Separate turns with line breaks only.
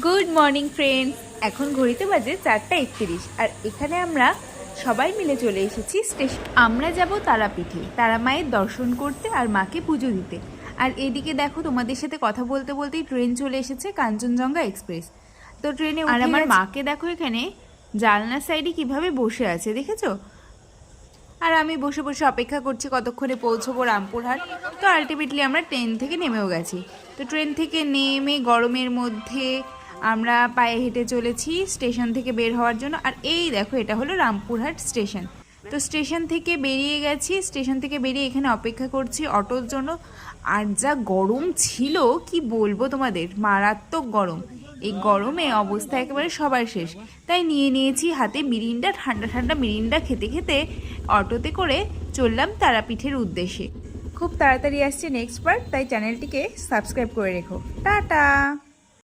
Good morning friends. এখন ঘড়িতে বাজে 4:31 আর এখানে আমরা সবাই মিলে চলে এসেছি স্টেশন। আমরা যাব তারাপীঠে, তারা মায়ের দর্শন করতে আর মাকে পুজো দিতে। আর এদিকে দেখো, তোমাদের সাথে কথা বলতে বলতেই ট্রেন চলে এসেছে, কাঞ্চনজঙ্ঘা এক্সপ্রেস। তো ট্রেনে আর আমার মাকে দেখো এখানে জানলার সাইডে কিভাবে বসে আছে, দেখেছো? আর আমি বসে বসে অপেক্ষা করছি কতক্ষণে পৌঁছবো রামপুরহাট। তো আলটিমেটলি আমরা ট্রেন থেকে নেমেও গেছি। তো ট্রেন থেকে নেমে গরমের মধ্যে আমরা পায়ে হেঁটে চলেছি স্টেশন থেকে বের হওয়ার জন্য। আর এই দেখো, এটা হলো রামপুরহাট স্টেশন। তো স্টেশন থেকে বেরিয়ে গেছি, স্টেশন থেকে বেরিয়ে এখানে অপেক্ষা করছি অটোর জন্য। আর যা গরম ছিল কি বলবো তোমাদের, মারাত্মক গরম। এই গরমে অবস্থা একেবারে সবার শেষ। তাই নিয়ে নিয়েছি হাতে মিরিন্ডা, ঠান্ডা ঠান্ডা মিরিন্ডা খেতে খেতে অটোতে করে চললাম তারাপীঠের উদ্দেশ্যে। খুব তাড়াতাড়ি আসছে নেক্সট পার্ট, তাই চ্যানেলটিকে সাবস্ক্রাইব করে রেখো। টাটা।